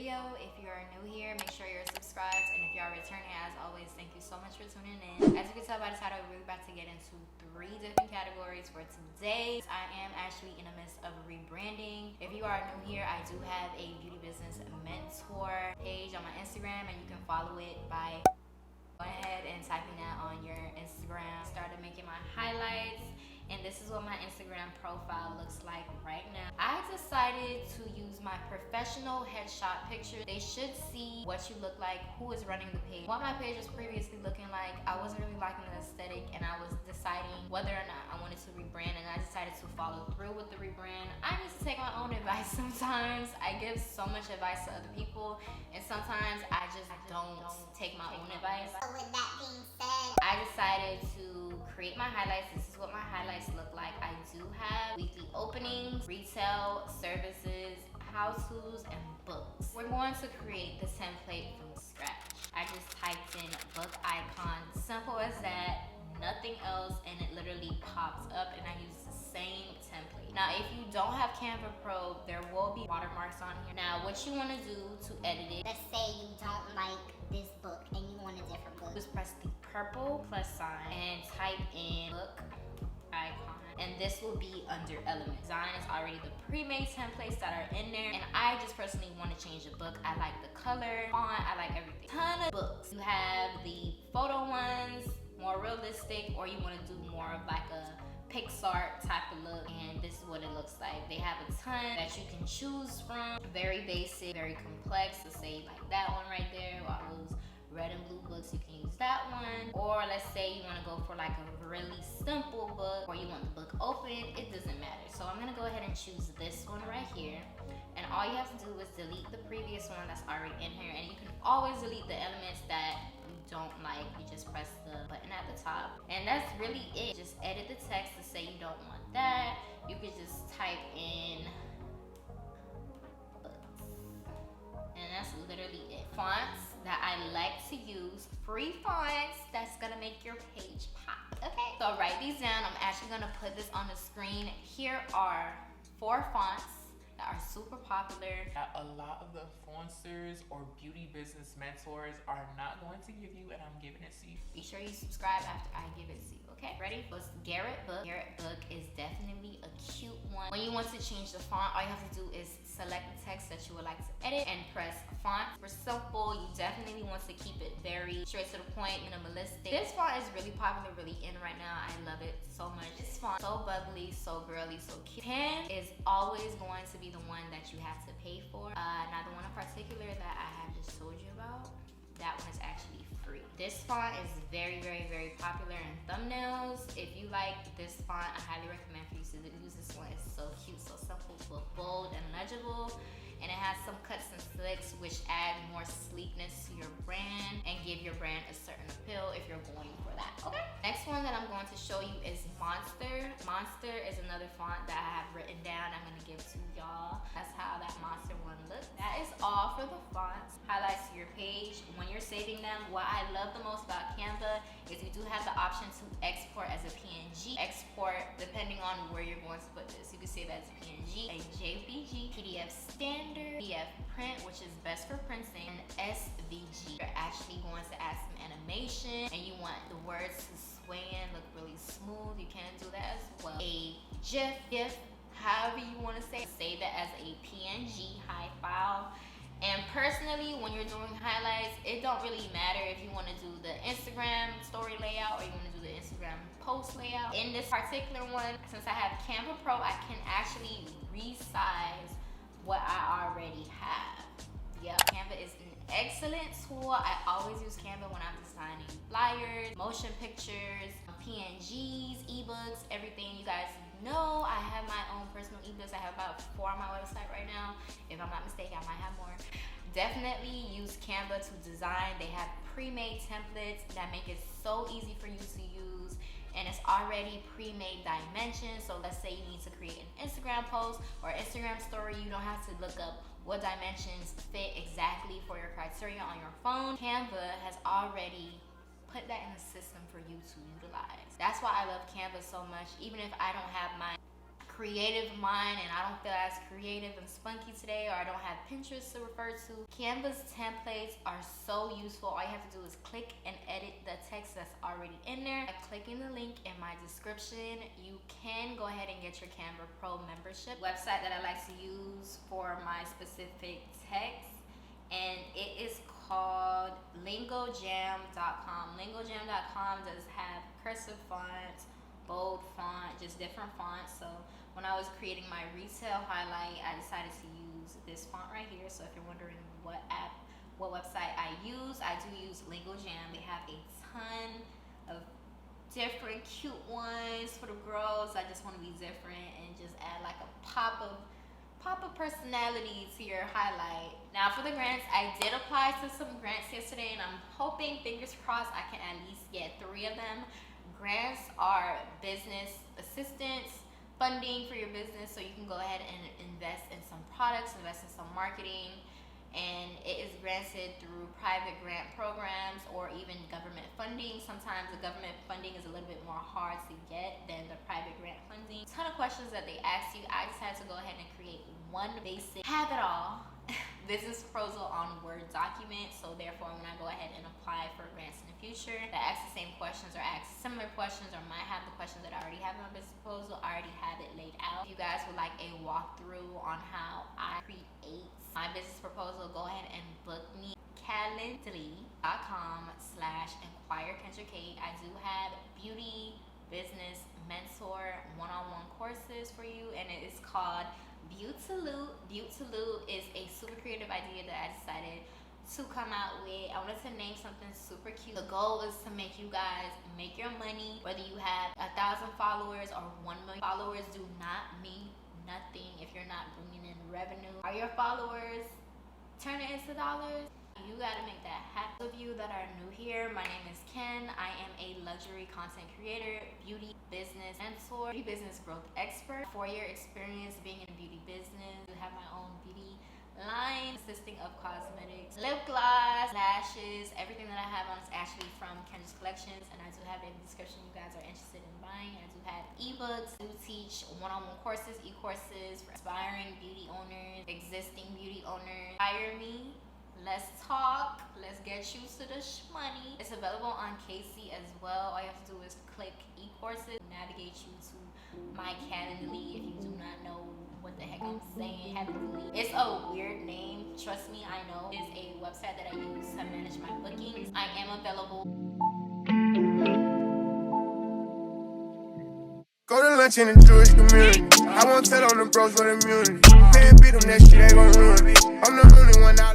video. If you are new here, make sure you're subscribed, and if you are returning, as always, thank you so much for tuning in. As you can tell by the title, we're really about to get into 3 different categories for today. I am actually in the midst of rebranding. If you are new here, I do have a beauty business mentor page on my Instagram, and you can follow it by going ahead and typing that on your Instagram. Started making my highlights, and this is what my Instagram profile looks like right now. I decided to use my professional headshot picture. They should see what you look like, who is running the page, what my page was previously looking like. I wasn't really liking the aesthetic, and I was deciding whether or not I wanted to rebrand, and I decided to follow through with the rebrand. I need to take my own advice sometimes. I give so much advice to other people, and sometimes I just don't take my own advice. So with that being said, I decided to create my highlights. This is what my highlights look like. I do have weekly openings, retail, services, how-tos, and books. We're going to create the template from scratch. I just typed in book icon, simple as that, nothing else, and it literally pops up, and I use the same template. Now, if you don't have CanvaPRO, there will be watermarks on here. Now, what you want to do to edit it, let's say you don't like this book and you want a different book. just press the purple plus sign and type in book icon, and this will be under element. Design is already the pre-made templates that are in there, and I just personally want to change the book. I like the color, font, I like everything. Ton of books. You have the photo ones, more realistic, or you want to do more of like a Pixar type of look, and this is what it looks like. They have a ton that you can choose from. Very basic, very complex. Let's say like that one right there, all those red and blue books, you can use that one. Or let's say you want to go for like a really simple book, or you want the book open, it doesn't matter. So I'm gonna go ahead and choose this one right here, and all you have to do is delete the previous one that's already in here, and you can always delete the elements that you don't like. You just press the button at the top, and that's really it. Just edit the text to say you don't want that. You could just type in books, and that's literally it. Fonts that I like to use, free fonts that's gonna make your page pop. Okay, so write these down. I'm actually gonna put this on the screen. Here are 4 fonts that are super popular. A lot of the influencers or beauty business mentors are not going to give you, and I'm giving it to you. Be sure you subscribe after I give it to you, okay? Ready? It's Geret book. Geret book is definitely a cute one. When you want to change the font, all you have to do is select the text that you would like to edit and press font. For simple, you definitely want to keep it very straight to the point, minimalistic. This font is really popular, really in right now. I love it so much. This font, so bubbly, so girly, so cute. Pen is always going to be the one that you have to pay for. Now the one in particular that I have just told you about, that one is actually free. This font is very, very, very popular in thumbnails. If you like this font, I highly recommend for you to use this one. It's so cute, so simple, but bold and legible. And it has some cuts and slicks which add more sleekness to your brand and give your brand a certain appeal if you're going for that. Okay. Next one that I'm going to show you is Monster. Monster is another font that I have written down. I'm going to give to y'all. That's how that Monster one looks. That is all for the fonts. Highlights to your page. When you're saving them, what I love the most about Canva is you do have the option to export as a PNG. Export depending on where you're going to put this. You can save as a PNG, a JPG, PDF standard, PDF print, which is best for printing, and SVG. You're actually going to add some animation, and you want the words to sway in, look really smooth. You can do that as well. A GIF, however you want to say it. Save that as a PNG high file. And personally, when you're doing highlights, it don't really matter if you want to do the Instagram story layout or you want to do the Instagram post layout. In this particular one, since I have CanvaPRO, I can actually resize what I already have. Yeah, Canva is an excellent tool. I always use Canva when I'm designing flyers, motion pictures, PNGs, ebooks, everything. You guys know I have my own personal ebooks. I have about 4 on my website right now. If I'm not mistaken, I might have more. Definitely use Canva to design. They have pre-made templates that make it so easy for you to use, and it's already pre-made dimensions. So let's say you need to create an Instagram post or Instagram story, you don't have to look up what dimensions fit exactly for your criteria on your phone. Canva has already put that in the system for you to utilize. That's why I love Canva so much. Even if I don't have my creative mind and I don't feel as creative and spunky today, or I don't have Pinterest to refer to, Canva's templates are so useful. All you have to do is click and edit the text that's already in there. By clicking the link in my description, you can go ahead and get your CanvaPRO membership. Website that I like to use for my specific text, and it is called lingojam.com. Lingojam.com does have cursive fonts, bold font, just different fonts. So when I was creating my retail highlight, I decided to use this font right here. So if you're wondering what website I do use Lingojam. They have a ton of different cute ones for the girls. I just want to be different and just add like a pop of personality to your highlight. Now for the grants, I did apply to some grants yesterday, and I'm hoping, fingers crossed, I can at least get 3 of them. Grants are business assistance, funding for your business, so you can go ahead and invest in some products, invest in some marketing, and it is granted through private grant programs or even government funding. Sometimes the government funding is a little bit more hard to get than the private grant funding. A ton of questions that they ask you. I decided to go ahead and create one basic, have it all business proposal on Word document. So therefore, when I go ahead and apply for grants in the future that ask the same questions or ask similar questions or might have the questions that I already have in my business proposal, I already have it laid out. If you guys would like a walkthrough on how I create my business proposal, go ahead and book me calendly.com/Inquire Kendra K. I do have beauty business mentor one-on-one courses for you, and it is called Beautaloo. Beautaloo is a super creative idea that I decided to come out with. I wanted to name something super cute. The goal is to make you guys make your money. Whether you have 1,000 followers or 1 million followers do not mean nothing if you're not bringing in revenue. Are your followers turning into dollars? You gotta make that happen. Those of you that are new here, my name is Ken. I am a luxury content creator, beauty business mentor, beauty business growth expert. 4-year experience being in the beauty business. I have my own beauty line consisting of cosmetics, lip gloss, lashes. Everything that I have on is actually from Kendra's collections, and I do have it in the description if you guys are interested in buying. I do have ebooks. I do teach one-on-one courses, e-courses for aspiring beauty owners, existing beauty owners. Hire me. Let's talk. Let's get you to the money. It's available on Casey as well. All you have to do is click e-courses, navigate you to my Calendly if you do not know what the heck I'm saying. Calendly. It's a weird name. Trust me, I know. It is a website that I use to manage my bookings. I am available. Go to lunch in the Jewish community. I won't tell on the bros with immunity. Can't beat them, that shit ain't gon' ruin me. I'm the only one out.